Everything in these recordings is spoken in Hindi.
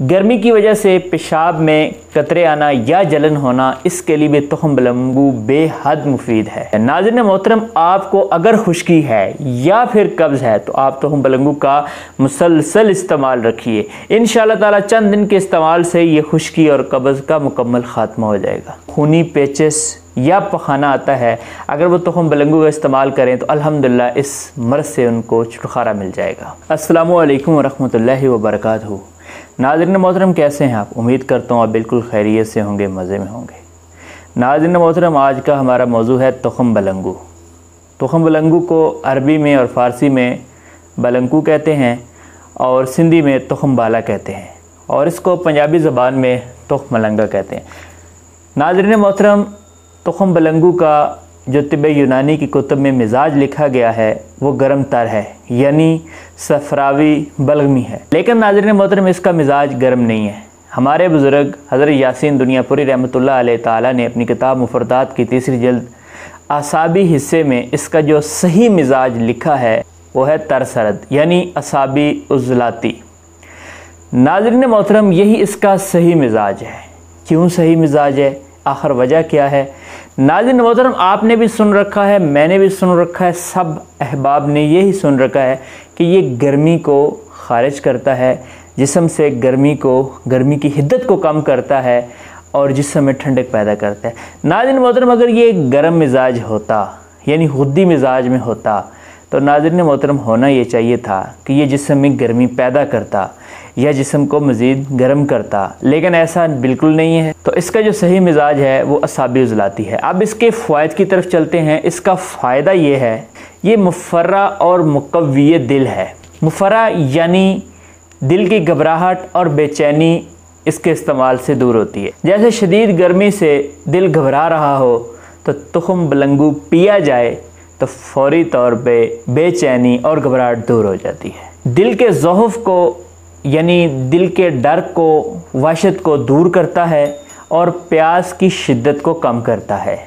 गर्मी की वजह से पेशाब में कतरे आना या जलन होना, इसके लिए भी तुखम बलंगू बेहद मुफीद है। नाज़रीन मोहतरम, आपको अगर खुश्की है या फिर कब्ज़ है तो आप तुखम बलंगू का मुसलसल इस्तेमाल रखिए। इंशाअल्लाह ताला चंद दिन के इस्तेमाल से ये खुश्की और कब्ज़ का मुकम्मल ख़ात्मा हो जाएगा। खूनी पेचिस या पखाना आता है, अगर वो तुखम बलंगू का इस्तेमाल करें तो अल्हम्दुलिल्लाह इस मर्ज़ से उनको छुटकारा मिल जाएगा। अस्सलामु अलैकुम वरहमतुल्लाहि वबरकातुहू। नाज़रीन मोहतरम, कैसे हैं आप? उम्मीद करता हूँ आप बिल्कुल खैरियत से होंगे, मज़े में होंगे। नाज़रीन मोहतरम, आज का हमारा मौजू है तुखम बलंगू। तुखम बलंगू को अरबी में और फ़ारसी में बलंगू कहते हैं और सिंधी में तुखम बाला कहते हैं और इसको पंजाबी ज़बान में तुख मलंगा कहते हैं। नाज़रीन मोहतरम, तुखम बलंगू का जो तिब्बे यूनानी की कुतुब में मिजाज लिखा गया है वो गर्म तर है, यानी सफरावी बलगमी है। लेकिन नाज़रीन मोहतरम, इसका मिजाज गर्म नहीं है। हमारे बुज़ुर्ग हज़रत यासीन दुनियापुरी रहमतुल्लाह अलैह ताला ने अपनी किताब मुफरदात की तीसरी जल्द असाबी हिस्से में इसका जो सही मिजाज लिखा है वो है तरसरद, यानी असाबी उज़लाती। नाज़रीन मोहतरम, यही इसका सही मिजाज है। क्यों सही मिजाज है, आखिर वजह क्या है? नाज़रीन मोहतरम, आपने भी सुन रखा है, मैंने भी सुन रखा है, सब अहबाब ने यही सुन रखा है कि ये गर्मी को ख़ारिज करता है, जिस्म से गर्मी की हिद्दत को कम करता है और जिस्म में ठंडक पैदा करता है। नाज़रीन मोहतरम, अगर ये गर्म मिजाज होता, यानी हुद्दी मिजाज में होता, तो नाज़रीन मोहतरम होना ये चाहिए था कि ये जिस्म में गर्मी पैदा करता या जिस्म को मज़ीद गर्म करता, लेकिन ऐसा बिल्कुल नहीं है। तो इसका जो सही मिजाज है वो असाबी उज़लाती है। अब इसके फ़ायदे की तरफ चलते हैं। इसका फ़ायदा ये है, ये मुफ़र्रा और मुक़व्वी दिल है। मुफ़र्रा यानी दिल की घबराहट और बेचैनी इसके इस्तेमाल से दूर होती है। जैसे शदीद गर्मी से दिल घबरा रहा हो तो तुखम बलंगू पिया जाए तो फ़ौरी तौर पे बेचैनी और घबराहट दूर हो जाती है। दिल के ज़ौफ़ को, यानी दिल के डर को, वहशत को दूर करता है और प्यास की शिद्दत को कम करता है।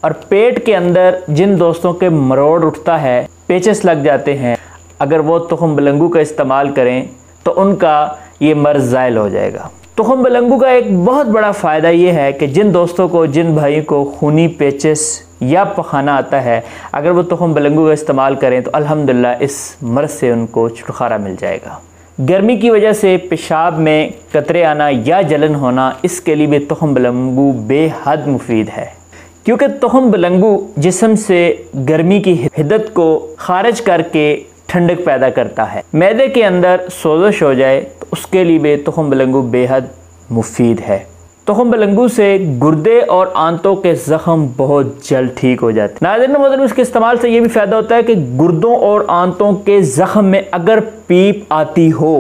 और पेट के अंदर जिन दोस्तों के मरोड़ उठता है, पेचस लग जाते हैं, अगर वो तुखम बलंगू का इस्तेमाल करें तो उनका ये मर्ज़ ज़ायल हो जाएगा। तुखम बलंगू का एक बहुत बड़ा फ़ायदा ये है कि जिन दोस्तों को, जिन भाई को खूनी पेचिस या पखाना आता है, अगर वो तुखम बलंगू का इस्तेमाल करें तो अल्हम्दुलिल्लाह इस मर्ज़ से उनको छुटकारा मिल जाएगा। गर्मी की वजह से पेशाब में कतरे आना या जलन होना, इसके लिए भी तुखम बलंगू बेहद मुफीद है, क्योंकि तुखम बलंगू जिस्म से गर्मी की हिद्दत को खारिज करके ठंडक पैदा करता है। मैदे के अंदर सोजश हो जाए तो उसके लिए भी तुखम बलंगू बेहद मुफीद है। तुखम बलंगू से गुर्दे और आंतों के ज़ख्म बहुत जल्द ठीक हो जाते हैं। नाज़रीन मोहतरम, इसके इस्तेमाल से ये भी फ़ायदा होता है कि गुर्दों और आंतों के ज़ख्म में अगर पीप आती हो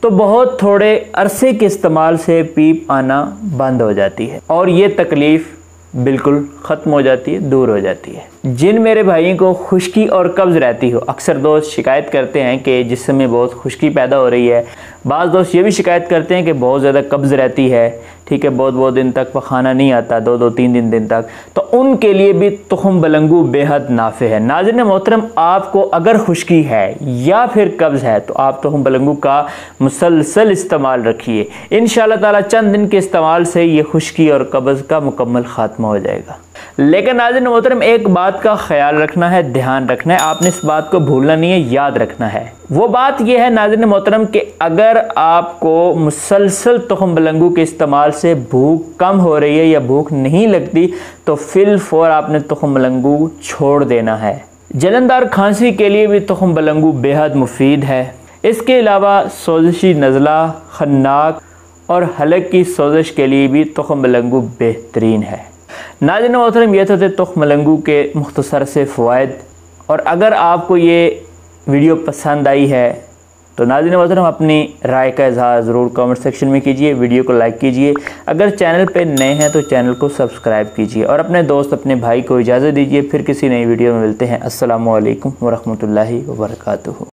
तो बहुत थोड़े अरसे के इस्तेमाल से पीप आना बंद हो जाती है और ये तकलीफ़ बिल्कुल ख़त्म हो जाती है, दूर हो जाती है। जिन मेरे भाइयों को खुश्की और कब्ज़ रहती हो, अक्सर दोस्त शिकायत करते हैं कि जिस्म में बहुत खुश्की पैदा हो रही है। बाज़ दोस्त ये भी शिकायत करते हैं कि बहुत ज़्यादा कब्ज़ रहती है, ठीक है, बहुत दिन तक पखाना नहीं आता, 2-3 दिन तक, तो उनके लिए भी तुखम बलंगू बेहद नाफे है। नाज़रीन मोहतरम, आपको अगर खुश्की है या फिर कब्ज़ है तो आप तुखम बलंगू का मुसलसल इस्तेमाल रखिए। इंशाअल्लाह ताला चंद दिन के इस्तेमाल से ये खुश्की और कब्ज़ का मुकम्मल ख़ात्मा हो जाएगा। लेकिन नाज़रीन मोहतरम, एक बात का ख्याल रखना है, ध्यान रखना है, आपने इस बात को भूलना नहीं है, याद रखना है। वो बात यह है नाज़रीन मोहतरम कि अगर आपको मुसलसल तुखम बलंगू के इस्तेमाल से भूख कम हो रही है या भूख नहीं लगती तो फिलफौर आपने तुखम बलंगू छोड़ देना है। जलनदार खांसी के लिए भी तुखम बलंगू बेहद मुफीद है। इसके अलावा सोजिशी नज़ला, खन्नाक और हलक की सोजिश के लिए भी तुखम बलंगू बेहतरीन है। नाज़रीन मोहतरम, ये तो थे तुखम बलंगू के मुख्तसर से फ़वाइद। और अगर आपको ये वीडियो पसंद आई है तो नाज़रीन मोहतरम अपनी राय का इज़हार ज़रूर कमेंट सेक्शन में कीजिए, वीडियो को लाइक कीजिए। अगर चैनल पे नए हैं तो चैनल को सब्सक्राइब कीजिए और अपने दोस्त, अपने भाई को इजाज़त दीजिए। फिर किसी नई वीडियो में मिलते हैं। अस्सलामु अलैकुम वरहमतुल्लाहि वबरकातुहू।